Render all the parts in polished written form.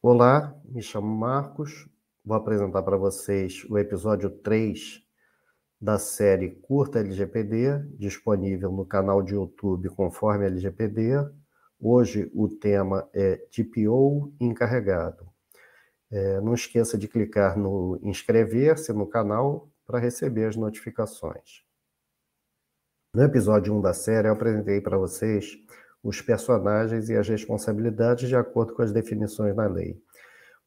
Olá, me chamo Marcos, vou apresentar para vocês o episódio 3 da série Curta LGPD, disponível no canal de YouTube Conforme LGPD. Hoje o tema é DPO encarregado. Não esqueça de clicar no inscrever-se no canal para receber as notificações. No episódio 1 da série, eu apresentei para vocês os personagens e as responsabilidades de acordo com as definições da lei.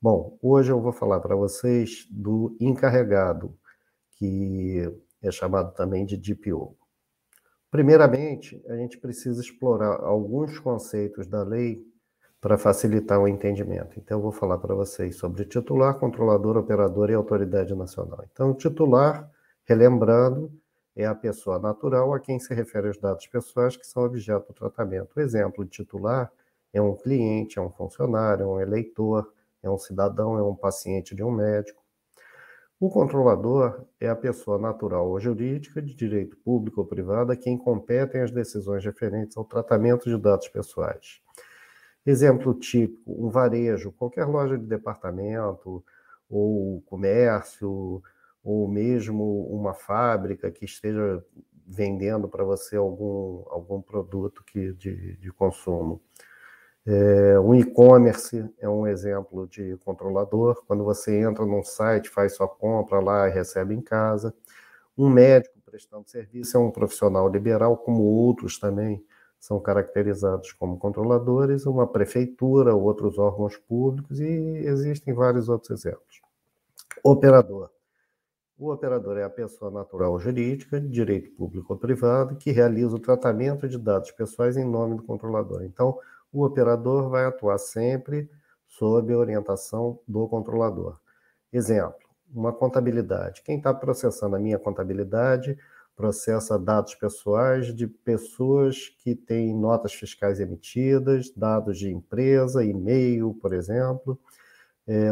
Bom, hoje eu vou falar para vocês do encarregado, que é chamado também de DPO. Primeiramente, a gente precisa explorar alguns conceitos da lei para facilitar o entendimento. Então, eu vou falar para vocês sobre titular, controlador, operador e autoridade nacional. Então, o titular, relembrando, é a pessoa natural a quem se refere os dados pessoais que são objeto do tratamento. O exemplo de titular é um cliente, é um funcionário, é um eleitor, é um cidadão, é um paciente de um médico. O controlador é a pessoa natural ou jurídica de direito público ou privado a quem competem as decisões referentes ao tratamento de dados pessoais. Exemplo típico, um varejo, qualquer loja de departamento ou comércio, ou mesmo uma fábrica que esteja vendendo para você algum produto de consumo. Um e-commerce é um exemplo de controlador. Quando você entra num site, faz sua compra lá e recebe em casa. Um médico prestando serviço é um profissional liberal, como outros também são caracterizados como controladores. Uma prefeitura, outros órgãos públicos, e existem vários outros exemplos. Operador. O operador é a pessoa natural ou jurídica, de direito público ou privado, que realiza o tratamento de dados pessoais em nome do controlador. Então, o operador vai atuar sempre sob a orientação do controlador. Exemplo, uma contabilidade. Quem está processando a minha contabilidade processa dados pessoais de pessoas que têm notas fiscais emitidas, dados de empresa, e-mail, por exemplo.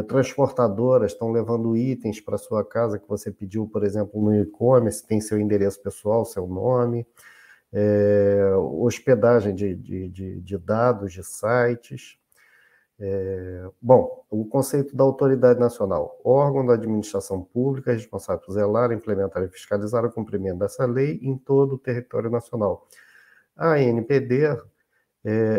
Transportadoras estão levando itens para sua casa que você pediu, por exemplo, no e-commerce, tem seu endereço pessoal, seu nome. Hospedagem de dados de sites. Bom, o conceito da autoridade nacional, órgão da administração pública responsável por zelar, implementar e fiscalizar o cumprimento dessa lei em todo o território nacional. A ANPD,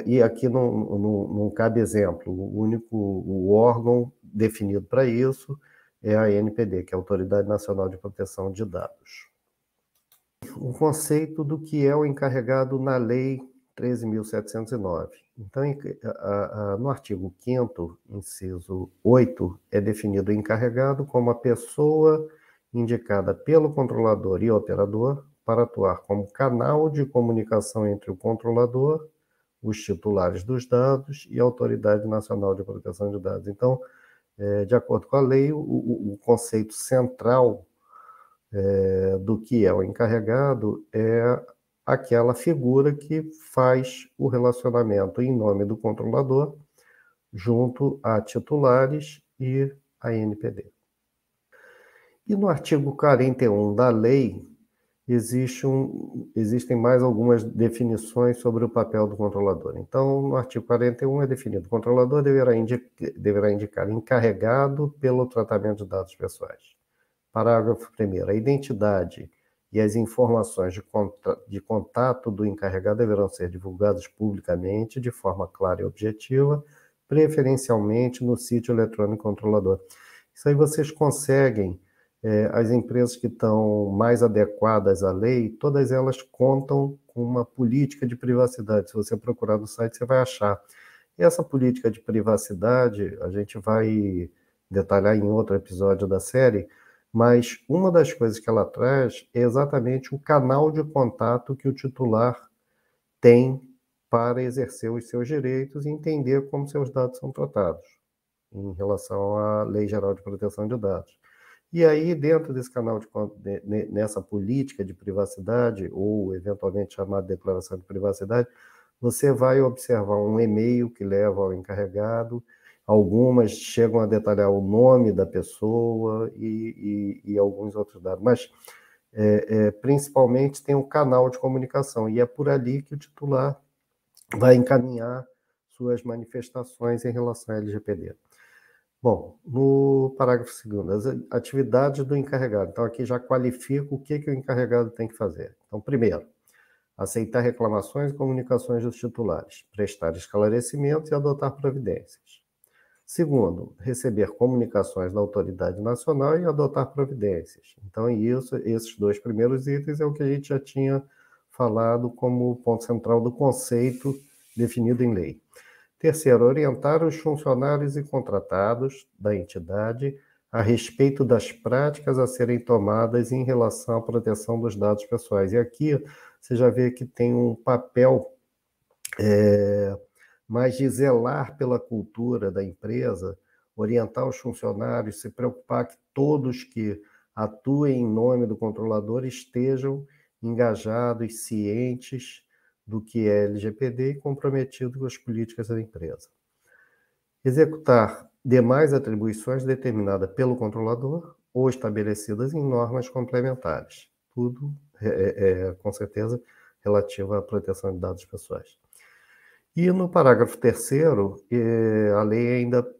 e aqui não cabe exemplo, o órgão definido para isso é a ANPD, que é a Autoridade Nacional de Proteção de Dados. O conceito do que é o encarregado na Lei 13.709. Então, no artigo 5º, inciso 8, é definido o encarregado como a pessoa indicada pelo controlador e operador para atuar como canal de comunicação entre o controlador, os titulares dos dados e a Autoridade Nacional de Proteção de Dados. Então, de acordo com a lei, o conceito central do que é o encarregado é aquela figura que faz o relacionamento em nome do controlador junto a titulares e a ANPD. E no artigo 41 da lei, existem mais algumas definições sobre o papel do controlador. Então, no artigo 41 é definido: o controlador deverá indicar encarregado pelo tratamento de dados pessoais. Parágrafo 1º. A identidade e as informações de contato do encarregado deverão ser divulgadas publicamente, de forma clara e objetiva, preferencialmente no sítio eletrônico controlador. Isso aí vocês conseguem. As empresas que estão mais adequadas à lei, todas elas contam com uma política de privacidade. Se você procurar no site, você vai achar. E essa política de privacidade, a gente vai detalhar em outro episódio da série, mas uma das coisas que ela traz é exatamente o canal de contato que o titular tem para exercer os seus direitos e entender como seus dados são tratados em relação à Lei Geral de Proteção de Dados. E aí, dentro desse canal, nessa política de privacidade, ou eventualmente chamada de declaração de privacidade, você vai observar um e-mail que leva ao encarregado, algumas chegam a detalhar o nome da pessoa e alguns outros dados, mas principalmente tem um canal de comunicação, e é por ali que o titular vai encaminhar suas manifestações em relação à LGPD. Bom, no parágrafo 2º, as atividades do encarregado. Então, aqui já qualifica o que o encarregado tem que fazer. Então, primeiro, aceitar reclamações e comunicações dos titulares, prestar esclarecimentos e adotar providências. Segundo, receber comunicações da autoridade nacional e adotar providências. Então, esses dois primeiros itens é o que a gente já tinha falado como ponto central do conceito definido em lei. Terceiro, orientar os funcionários e contratados da entidade a respeito das práticas a serem tomadas em relação à proteção dos dados pessoais. E aqui você já vê que tem um papel mais de zelar pela cultura da empresa, orientar os funcionários, se preocupar que todos que atuem em nome do controlador estejam engajados, cientes do que é LGPD e comprometidos com as políticas da empresa. Executar demais atribuições determinadas pelo controlador ou estabelecidas em normas complementares. Tudo, com certeza, relativo à proteção de dados pessoais. E no parágrafo 3º, a lei ainda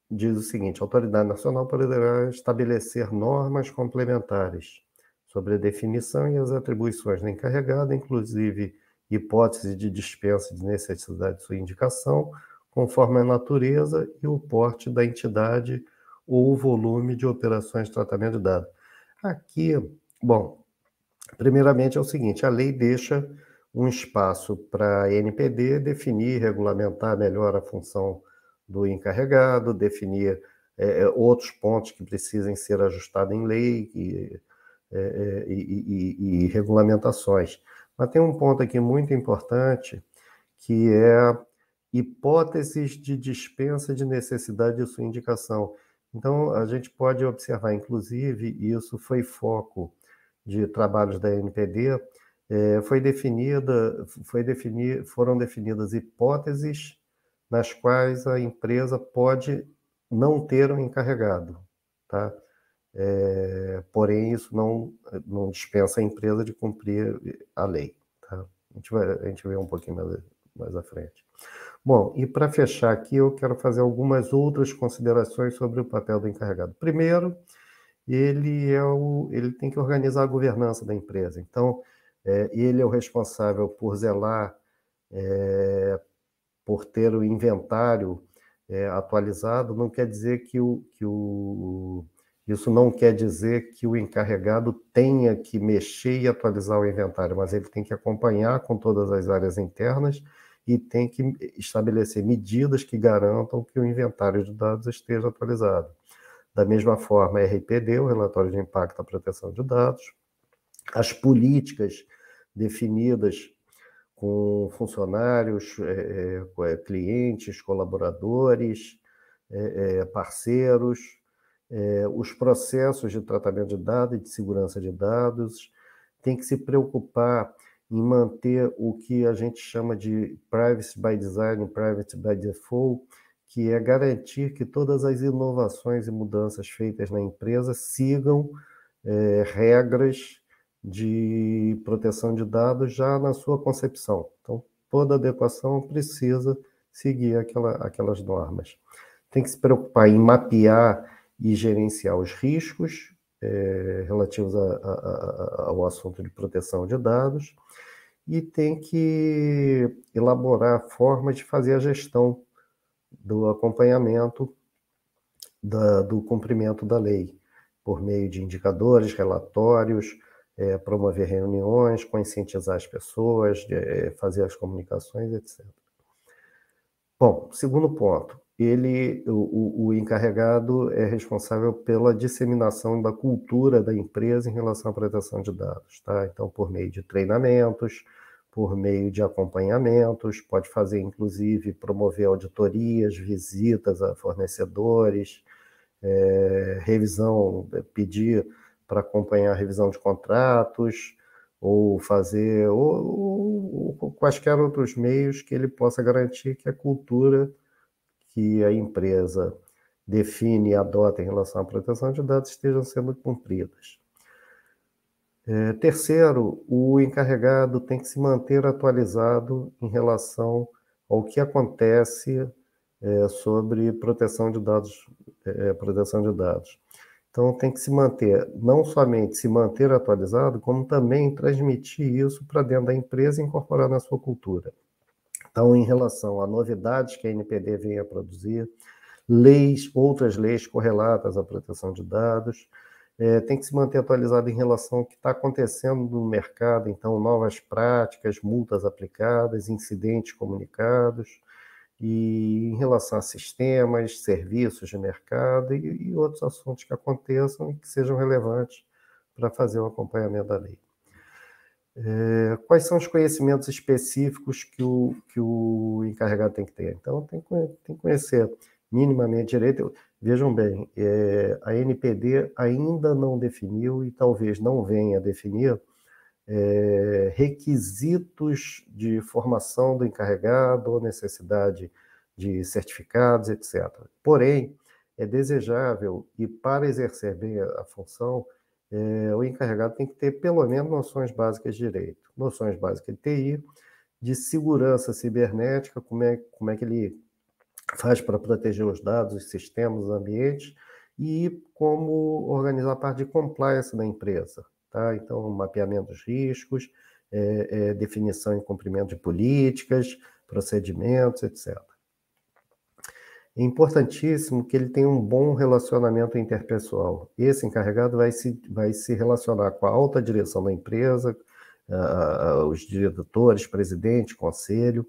diz o seguinte: a autoridade nacional poderá estabelecer normas complementares sobre a definição e as atribuições do encarregado, inclusive hipótese de dispensa de necessidade de sua indicação, conforme a natureza e o porte da entidade ou o volume de operações de tratamento de dados. Aqui, bom, primeiramente é o seguinte: a lei deixa um espaço para a NPD definir, regulamentar melhor a função do encarregado, definir outros pontos que precisem ser ajustados em lei e regulamentações. Mas tem um ponto aqui muito importante, que é hipóteses de dispensa de necessidade de sua indicação. Então, a gente pode observar, inclusive, isso foi foco de trabalhos da NPD, foram definidas hipóteses nas quais a empresa pode não ter um encarregado, tá? Porém, isso não dispensa a empresa de cumprir a lei, tá? A gente vê um pouquinho mais à frente. Bom, e para fechar aqui, eu quero fazer algumas outras considerações sobre o papel do encarregado. Primeiro, ele tem que organizar a governança da empresa. Então, ele é o responsável por zelar, por ter o inventário atualizado. Não quer dizer isso não quer dizer que o encarregado tenha que mexer e atualizar o inventário, mas ele tem que acompanhar com todas as áreas internas e tem que estabelecer medidas que garantam que o inventário de dados esteja atualizado. Da mesma forma, a RPD, o Relatório de Impacto à Proteção de Dados, as políticas definidas com funcionários, clientes, colaboradores, parceiros, os processos de tratamento de dados e de segurança de dados, tem que se preocupar em manter o que a gente chama de privacy by design, privacy by default, que é garantir que todas as inovações e mudanças feitas na empresa sigam regras de proteção de dados já na sua concepção. Então, toda adequação precisa seguir aquelas normas. Tem que se preocupar em mapear e gerenciar os riscos relativos ao assunto de proteção de dados e tem que elaborar formas de fazer a gestão do acompanhamento do cumprimento da lei, por meio de indicadores, relatórios, promover reuniões, conscientizar as pessoas, fazer as comunicações, etc. Bom, segundo ponto, o encarregado é responsável pela disseminação da cultura da empresa em relação à proteção de dados, tá? Então, por meio de treinamentos, por meio de acompanhamentos, pode fazer, inclusive, promover auditorias, visitas a fornecedores, revisão, pedir para acompanhar a revisão de contratos, ou fazer, ou quaisquer outros meios que ele possa garantir que a cultura que a empresa define e adota em relação à proteção de dados estejam sendo cumpridas. Terceiro, o encarregado tem que se manter atualizado em relação ao que acontece sobre proteção de dados proteção de dados. Então, tem que se manter, não somente se manter atualizado, como também transmitir isso para dentro da empresa e incorporar na sua cultura. Então, em relação a novidades que a NPD vem a produzir, outras leis correlatas à proteção de dados, tem que se manter atualizado em relação ao que está acontecendo no mercado, então, novas práticas, multas aplicadas, incidentes comunicados, e em relação a sistemas, serviços de mercado e outros assuntos que aconteçam e que sejam relevantes para fazer o acompanhamento da lei. Quais são os conhecimentos específicos que o encarregado tem que ter? Então, tem que conhecer minimamente direito. Vejam bem, a NPD ainda não definiu e talvez não venha a definir requisitos de formação do encarregado ou necessidade de certificados, etc. Porém, é desejável e para exercer bem a função, o encarregado tem que ter pelo menos noções básicas de direito, noções básicas de TI, de segurança cibernética, como é que ele faz para proteger os dados, os sistemas, os ambientes, e como organizar a parte de compliance da empresa. Tá? Então, mapeamento dos riscos, definição e cumprimento de políticas, procedimentos, etc. É importantíssimo que ele tenha um bom relacionamento interpessoal. Esse encarregado vai se relacionar com a alta direção da empresa, os diretores, presidente, conselho,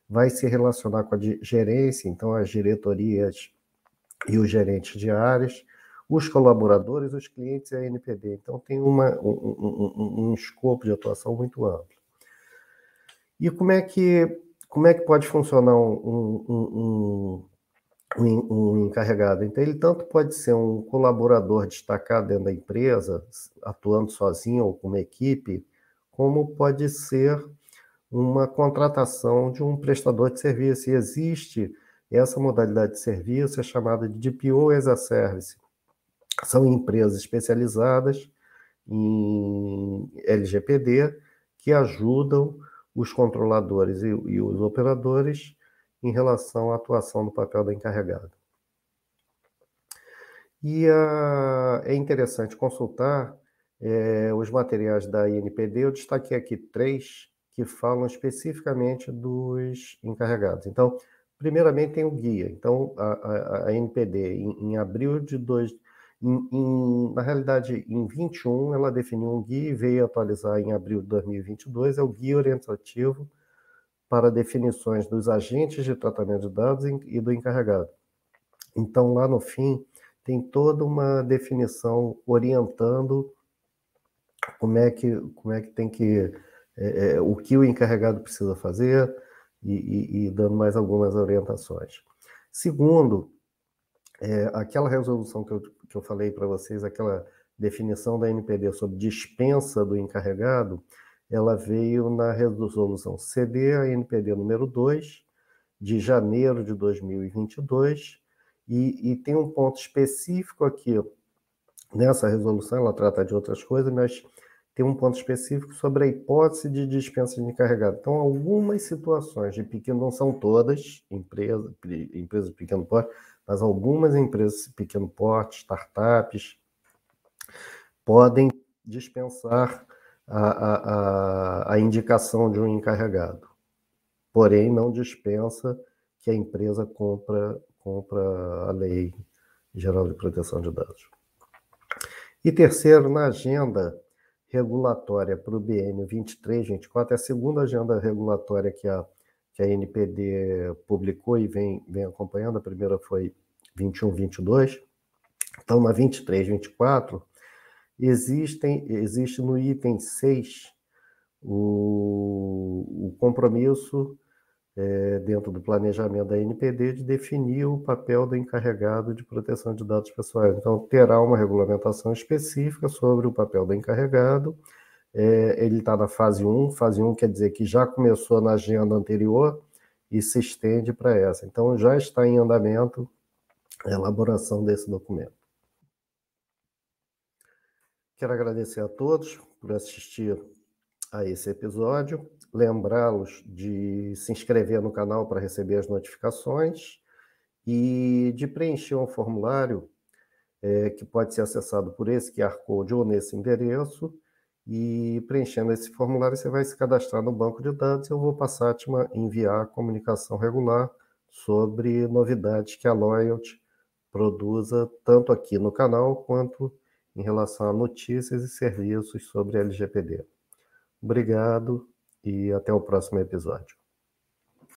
vai se relacionar com a gerência, então as diretorias e os gerentes de áreas, os colaboradores, os clientes e a NPD. Então tem um escopo de atuação muito amplo. E como é que pode funcionar um encarregado? Então, ele tanto pode ser um colaborador destacado dentro da empresa, atuando sozinho ou com uma equipe, como pode ser uma contratação de um prestador de serviço. E existe essa modalidade de serviço, é chamada de DPO as a Service. São empresas especializadas em LGPD que ajudam os controladores e os operadores em relação à atuação do papel do encarregado. E é interessante consultar os materiais da INPD. Eu destaquei aqui 3 que falam especificamente dos encarregados. Então, primeiramente tem o guia. Então, a NPD, em abril de na realidade, em 21, ela definiu um guia e veio atualizar em abril de 2022, é o Guia Orientativo para definições dos agentes de tratamento de dados e do encarregado. Então, lá no fim, tem toda uma definição orientando como é que tem que o que o encarregado precisa fazer e dando mais algumas orientações. Segundo, aquela resolução que eu falei para vocês, aquela definição da NPD sobre dispensa do encarregado, ela veio na resolução CD-ANPD número 2, de janeiro de 2022, e tem um ponto específico aqui nessa resolução, ela trata de outras coisas, mas tem um ponto específico sobre a hipótese de dispensa de encarregado. Então, algumas situações de pequeno, não são todas empresas de pequeno porte, mas algumas empresas de pequeno porte, startups, podem dispensar a indicação de um encarregado. Porém, não dispensa que a empresa cumpra a Lei Geral de Proteção de Dados. E terceiro, na agenda regulatória para o biênio 23-24, é a segunda agenda regulatória que a NPD publicou e vem acompanhando. A primeira foi 21-22. Então, na 23-24, existe no item 6 o compromisso dentro do planejamento da NPD de definir o papel do encarregado de proteção de dados pessoais. Então, terá uma regulamentação específica sobre o papel do encarregado. Ele está na fase 1. Fase 1 quer dizer que já começou na agenda anterior e se estende para essa. Então, já está em andamento a elaboração desse documento. Quero agradecer a todos por assistir a esse episódio, lembrá-los de se inscrever no canal para receber as notificações e de preencher um formulário que pode ser acessado por esse QR Code ou nesse endereço, e preenchendo esse formulário você vai se cadastrar no banco de dados e eu vou passar a te enviar a comunicação regular sobre novidades que a Loyalty produza, tanto aqui no canal quanto em relação a notícias e serviços sobre LGPD. Obrigado e até o próximo episódio.